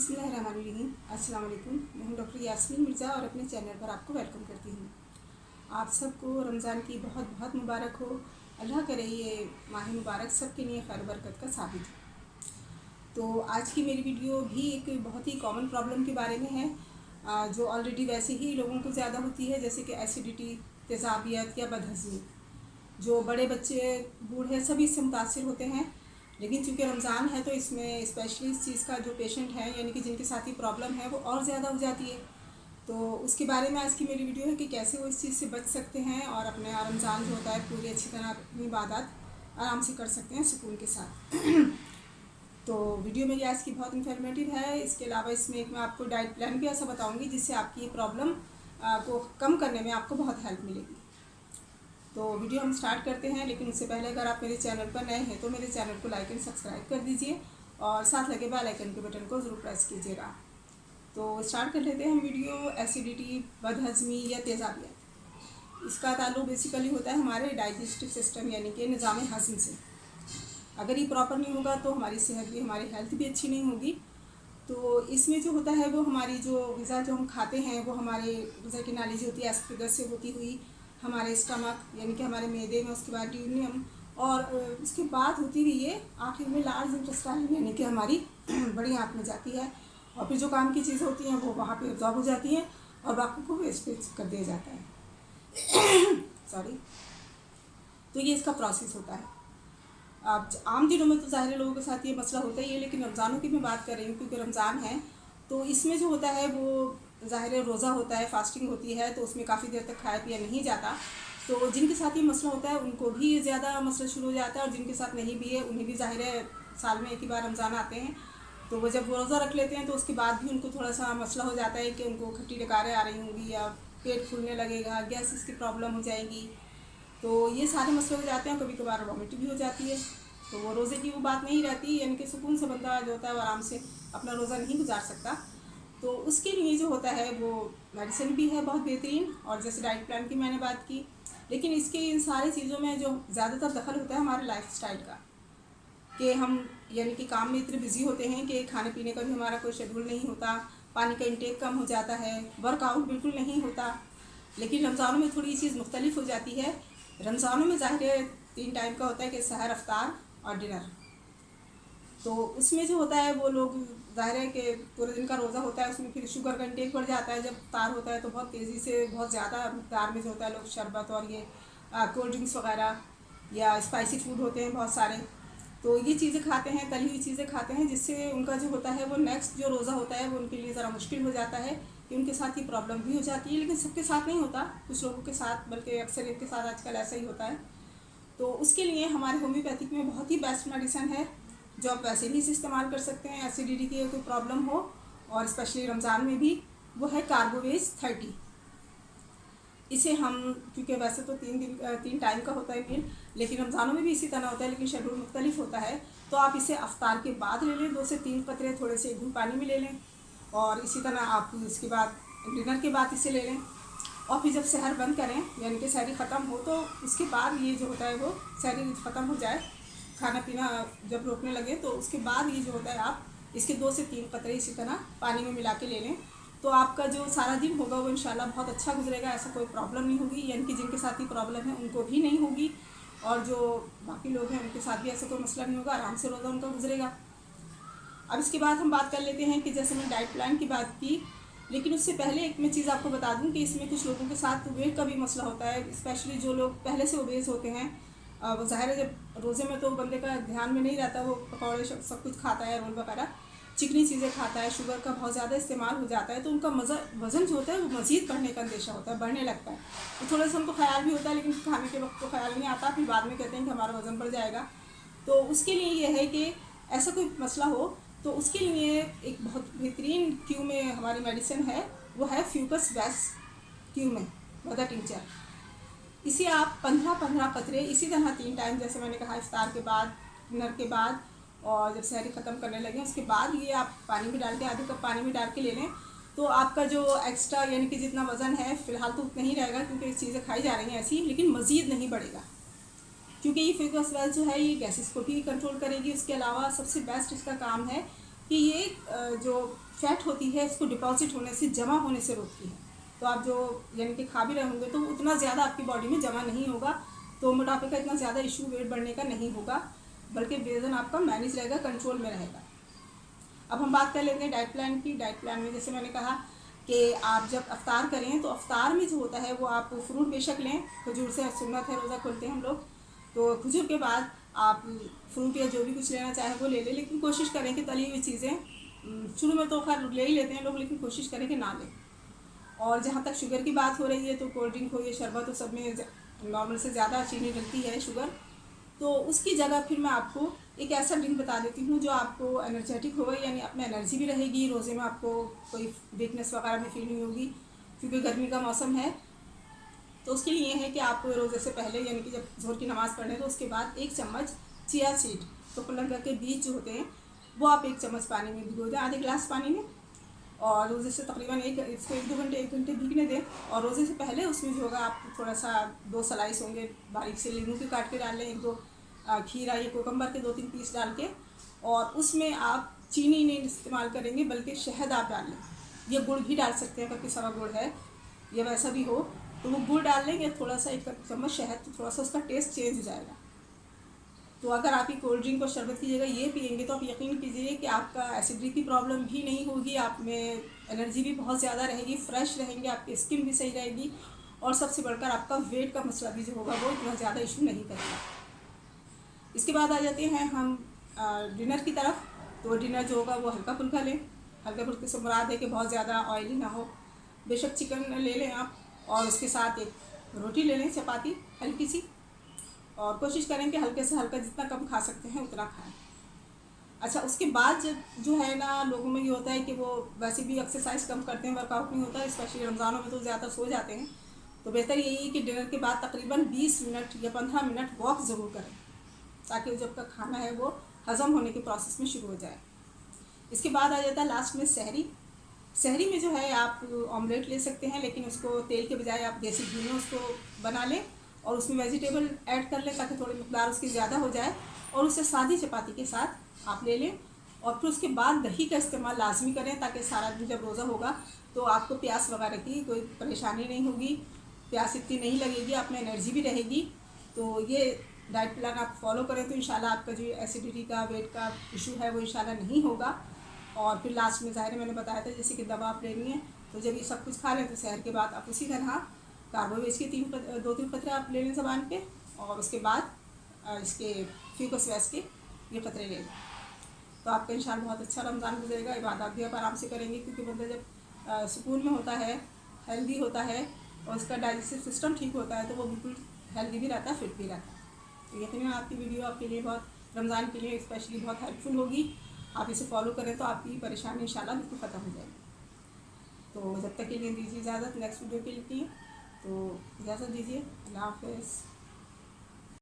बिस्मिल्लाहिर्रहमानिर्रहीम। अस्सलाम वालेकुम। मैं हूँ डॉक्टर यास्मीन मिर्ज़ा और अपने चैनल पर आपको वेलकम करती हूँ। आप सबको रमज़ान की बहुत बहुत मुबारक हो। अल्लाह करे ये माह मुबारक सब के लिए खैर बरकत का साबित हो। तो आज की मेरी वीडियो भी एक बहुत ही कॉमन प्रॉब्लम के बारे में है, जो ऑलरेडी वैसे ही लोगों को ज़्यादा होती है, जैसे कि एसिडिटी, तेज़ाबियत या बदहज़मी। जो बड़े बच्चे बूढ़े सभी इससे मुतासिर होते हैं, लेकिन चूँकि रमज़ान है तो इसमें स्पेशली इस चीज़ का जो पेशेंट है यानी कि जिनके साथ ही प्रॉब्लम है वो और ज़्यादा हो जाती है। तो उसके बारे में आज की मेरी वीडियो है कि कैसे वो इस चीज़ से बच सकते हैं और अपने रमज़ान जो होता है पूरी अच्छी तरह अपनी इबादत आराम से कर सकते हैं सुकून के साथ। तो वीडियो मेरी आज की बहुत इन्फॉर्मेटिव है। इसके अलावा इसमें एक मैं आपको डाइट प्लान भी ऐसा बताऊँगी जिससे आपकी प्रॉब्लम को कम करने में आपको बहुत हेल्प मिलेगी। तो वीडियो हम स्टार्ट करते हैं, लेकिन उससे पहले अगर आप मेरे चैनल पर नए हैं तो मेरे चैनल को लाइक एंड सब्सक्राइब कर दीजिए और साथ लगे बेल आइकन के बटन को ज़रूर प्रेस कीजिएगा। तो स्टार्ट कर लेते हैं हम वीडियो। एसिडिटी, बदहज़मी या तेज़ाबियत, इसका ताल्लुक बेसिकली होता है हमारे डाइजेस्टिव सिस्टम यानी कि निज़ाम हज़म से। अगर ये प्रॉपर नहीं होगा तो हमारी सेहत भी, हमारी हेल्थ भी अच्छी नहीं होगी। तो इसमें जो होता है वो हमारी जो ग़िज़ा जो हम खाते हैं वो हमारे ग़िज़ा की नाली जो होती है एस्फिगस से होती हुई हमारे स्टमक यानी कि हमारे मैदे में, उसके बाद ड्यूनियम और उसके बाद होती हुई ये आखिर में लार्ज इंटेस्टाइन यानी कि हमारी बड़ी आँत में जाती है और फिर जो काम की चीज़ें होती हैं वो वहाँ पे एब्जॉर्ब हो जाती हैं और बाकी को वेस्ट कर दिया जाता है। सॉरी। तो ये इसका प्रोसेस होता है। अब आम दिनों में तो ज़ाहिर लोगों के साथ ये मसला होता ही है, लेकिन रमज़ानों की मैं बात कर रही हूँ क्योंकि रमज़ान है तो इसमें जो होता है वो ज़ाहिर रोज़ा होता है, फास्टिंग होती है, तो उसमें काफ़ी देर तक खाया पिया नहीं जाता। तो जिनके साथ ये मसला होता है उनको भी ज़्यादा मसला शुरू हो जाता है और जिनके साथ नहीं भी है उन्हें भी ज़ाहिर है साल में एक ही बार रमज़ान आते हैं तो वो जब वो रोज़ा रख लेते हैं तो उसके बाद भी उनको थोड़ा सा मसला हो जाता है कि उनको खट्टी डकारें आ रही होंगी या पेट फूलने लगेगा, गैस की प्रॉब्लम हो जाएगी। तो ये सारे मसले हो जाते हैं। कभी कभार वॉमिट भी हो जाती है। तो वो रोज़े की वो बात नहीं रहती, यानी कि सुकून से बंदा जो होता है वो आराम से अपना रोज़ा नहीं गुजार सकता। तो उसके लिए जो होता है वो मेडिसिन भी है बहुत बेहतरीन, और जैसे डाइट प्लान की मैंने बात की, लेकिन इसके इन सारी चीज़ों में जो ज़्यादातर दखल होता है हमारे लाइफस्टाइल का, कि हम यानी कि काम में इतने बिजी होते हैं कि खाने पीने का भी हमारा कोई शेड्यूल नहीं होता, पानी का इंटेक कम हो जाता है, वर्कआउट बिल्कुल नहीं होता। लेकिन रमज़ानों में थोड़ी चीज़ मुख्तलिफ हो जाती है। रमज़ानों में ज़ाहिर 3 टाइम का होता है कि सहर, अफ्तार और डिनर। तो उसमें जो होता है वो लोग ज़ाहिर है कि पूरे दिन का रोज़ा होता है, उसमें फिर शुगर का इंटेक बढ़ जाता है। जब इफ्तार होता है तो बहुत तेज़ी से बहुत ज़्यादा मकदार में जो होता है लोग शरबत और ये कोल्ड ड्रिंक्स वगैरह या स्पाइसी फूड होते हैं बहुत सारे, तो ये चीज़ें खाते हैं, तली हुई चीज़ें खाते हैं, जिससे उनका जो होता है वो नेक्स्ट जो रोज़ा होता है वो उनके लिए ज़रा मुश्किल हो जाता है कि उनके साथ ही प्रॉब्लम भी हो जाती है। लेकिन सबके साथ नहीं होता, कुछ लोगों के साथ, बल्कि अक्सर के साथ आजकल ऐसा ही होता है। तो उसके लिए हमारे होम्योपैथिक में बहुत ही बेस्ट मेडिसिन है जो आप वैसे भी इसे इस्तेमाल कर सकते हैं एसिडिटी की कोई प्रॉब्लम हो, और स्पेशली रमज़ान में भी, वो है कार्बोवेज 30। इसे हम, क्योंकि वैसे तो 3 टाइम का होता है मील, लेकिन रमज़ानों में भी इसी तरह होता है लेकिन शेड्यूल मुख्तलिफ होता है। तो आप इसे अफ्तार के बाद ले लें, 2 से 3 कतरे थोड़े से गुनगुने पानी में ले लें, और इसी तरह आप इसके बाद डिनर के बाद इसे ले लें, और फिर जब सहर बंद करें यानी कि सहरी ख़त्म हो तो उसके बाद ये जो होता है वो सहरी ख़त्म हो जाए, खाना पीना जब रोकने लगे तो उसके बाद ये जो होता है आप इसके 2 से 3 कतरे इसी तरह पानी में मिला के ले लें। तो आपका जो सारा दिन होगा वो इंशाल्लाह बहुत अच्छा गुजरेगा, ऐसा कोई प्रॉब्लम नहीं होगी, यानी कि जिनके साथ ही प्रॉब्लम है उनको भी नहीं होगी, और जो बाकी लोग हैं उनके साथ भी ऐसा कोई मसला नहीं होगा, आराम से रोज़ा उनका गुजरेगा। अब इसके बाद हम बात कर लेते हैं कि जैसे मैंने डाइट प्लान की बात की, लेकिन उससे पहले एक मैं चीज़ आपको बता दूं कि इसमें कुछ लोगों के साथ वेट का भी मसला होता है, स्पेशली जो लोग पहले से ओबेस होते हैं। वो ज़ाहिर है जब रोज़े में तो बंदे का ध्यान में नहीं रहता, वो पकौड़े सब कुछ खाता है, रोल वगैरह चिकनी चीज़ें खाता है, शुगर का बहुत ज़्यादा इस्तेमाल हो जाता है, तो उनका वज़न जो होता है वो मज़ीद बढ़ने का अंदेशा होता है, बढ़ने लगता है। तो थोड़ा सा उनको ख्याल भी होता है, लेकिन खाने के वक्त तो ख्याल नहीं आता, फिर बाद में कहते हैं कि हमारा वज़न बढ़ जाएगा। तो उसके लिए ये है कि ऐसा कोई मसला हो तो उसके लिए एक बहुत बेहतरीन क्यू में हमारी मेडिसिन है, वो है फ्यूकस वैक्स क्यू में मदर टिंचर। इसे आप 15-15 कतरे इसी तरह 3 टाइम, जैसे मैंने कहा इफ्तार के बाद, डिनर के बाद, और जब सहरी ख़त्म करने लगे उसके बाद ये आप पानी में डाल के, आधे कप पानी में डाल के ले लें। तो आपका जो एक्स्ट्रा यानी कि जितना वज़न है फ़िलहाल तो उतना ही रहेगा क्योंकि चीज़ें खाई जा रही हैं ऐसी, लेकिन मज़ीद नहीं बढ़ेगा, क्योंकि ये फ्यूकस वैक्स जो है ये गैसेस को भी कंट्रोल करेगी। उसके अलावा सबसे बेस्ट इसका काम है कि ये जो फैट होती है इसको डिपॉजिट होने से, जमा होने से रोकती है। तो आप जो यानी कि खा भी रहे होंगे तो उतना ज़्यादा आपकी बॉडी में जमा नहीं होगा, तो मोटापे का इतना ज़्यादा इशू, वेट बढ़ने का नहीं होगा, बल्कि वज़न आपका मैनेज रहेगा, कंट्रोल में रहेगा। अब हम बात कर लेते हैं डाइट प्लान की। डाइट प्लान में जैसे मैंने कहा कि आप जब अफ्तार करें तो अफ्तार में जो होता है वो आप फ्रूट बेशक लें, खजूर से सुन्नत है, रोज़ा खोलते हैं हम लोग, तो खजूर के बाद आप फ्रूट या जो भी कुछ लेना चाहें वो ले लें, लेकिन कोशिश करें कि तली हुई चीज़ें शुरू में तो खैर ले ही लेते हैं लोग, लेकिन कोशिश करें कि ना लें। और जहाँ तक शुगर की बात हो रही है तो कोल्ड ड्रिंक हो या शरबत हो, सब में नॉर्मल से ज़्यादा चीनी डलती है, शुगर, तो उसकी जगह फिर मैं आपको एक ऐसा ड्रिंक बता देती हूँ जो आपको एनर्जेटिक होगा, यानी अपना एनर्जी भी रहेगी, रोज़े में आपको कोई वीकनेस वगैरह भी फील नहीं होगी, क्योंकि गर्मी का मौसम है। तो उसके लिए ये है कि आप रोज़े से पहले यानी कि जब ज़ोहर की नमाज़ पढ़ लें तो उसके बाद 1 चम्मच चिया सीड, तो कुल्लंगा के बीज जो होते हैं वो आप 1 चम्मच पानी में भिगो दें, आधे गिलास पानी में, और रोज़े से तकरीबन इसको 1 घंटे भीगने दें। और रोज़े से पहले उसमें जो होगा आप थोड़ा सा 2 स्लाइस होंगे बारीक से नींबू के काट के डाल लें, 1-2 खीरा या कोकम्बर के 2-3 पीस डाल के, और उसमें आप चीनी नहीं इस्तेमाल करेंगे बल्कि शहद आप डाल लें, या गुड़ भी डाल सकते हैं, क्योंकि सवा गुड़ है या वैसा भी हो तो वो गुड़ डाल लेंगे, थोड़ा सा 1 चम्मच शहद, तो थोड़ा सा उसका टेस्ट चेंज हो जाएगा। तो अगर आप ये कोल्ड ड्रिंक और शरबत की जगह ये पियेंगे तो आप यकीन कीजिए कि आपका एसिडिटी की प्रॉब्लम भी नहीं होगी, आप में एनर्जी भी बहुत ज़्यादा रहेगी, फ्रेश रहेंगे, आपकी स्किन भी सही रहेगी, और सबसे बढ़कर आपका वेट का मसला भी जो होगा वो इतना ज़्यादा इशू नहीं करेगा। इसके बाद आ जाते हैं हम डिनर की तरफ। तो डिनर जो होगा वो हल्का फुल्का लें, हल्का फुल्के से मुराद है कि बहुत ज़्यादा ऑयली ना हो, बेशक चिकन ले लें आप, और उसके साथ एक रोटी ले लें, चपाती हल्की सी, और कोशिश करें कि हल्के से हल्का जितना कम खा सकते हैं उतना खाएं। अच्छा, उसके बाद जो है ना, लोगों में ये होता है कि वो वैसे भी एक्सरसाइज कम करते हैं, वर्कआउट नहीं होता है, स्पेशली रमज़ानों में तो ज़्यादा सो जाते हैं, तो बेहतर यही है कि डिनर के बाद तकरीबन 20 मिनट या 15 मिनट वॉक ज़रूर करें, ताकि जब का खाना है वो हज़म होने के प्रोसेस में शुरू हो जाए। इसके बाद आ जाता है लास्ट में सहरी। सहरी में जो है आप ऑमलेट ले सकते हैं, लेकिन उसको तेल के बजाय आप देसी घी में उसको बना लें और उसमें वेजिटेबल ऐड कर लें, ताकि थोड़ी मकदार उसकी ज़्यादा हो जाए, और उसे सादी चपाती के साथ आप ले लें। और फिर उसके बाद दही का इस्तेमाल लाजमी करें, ताकि सारा दिन जब रोज़ा होगा तो आपको प्यास वगैरह की कोई परेशानी नहीं होगी, प्यास इतनी नहीं लगेगी, आप में एनर्जी भी रहेगी। तो ये डाइट प्लान आप फॉलो करें तो इंशाल्लाह आपका जो एसिडिटी का, वेट का इशू है वो इंशाल्लाह नहीं होगा। और फिर लास्ट में ज़ाहिर मैंने बताया था जैसे कि दवा आप लेनी है, तो जब ये सब कुछ खा लें तो सहर के बाद आप उसी तरह कार्बोवेज के 2-3 कतरे आप ले लें ज़बान पे, और उसके बाद इसके फ्यूकस वैस के ये कतरे ले लें, तो आपका इंशाल्लाह बहुत अच्छा रमज़ान गुजरेगा। इबादत भी आप आराम से करेंगे, क्योंकि बंदा जब सुकून में होता है, हेल्दी होता है और उसका डाइजेस्टिव सिस्टम ठीक होता है, तो वो बिल्कुल हेल्दी भी रहता है, फिट भी रहता है। तो यकीनन आपकी वीडियो आपके लिए बहुत, रमज़ान के लिए स्पेशली बहुत हेल्पफुल होगी। आप इसे फॉलो करें तो आपकी परेशानी इंशाल्लाह बिल्कुल ख़त्म हो जाएगी। तो जब तक के लिए दीजिए इजाज़त, नेक्स्ट वीडियो के लिए, तो इजाज़त दीजिए, अल्लाह हाफ़िज़।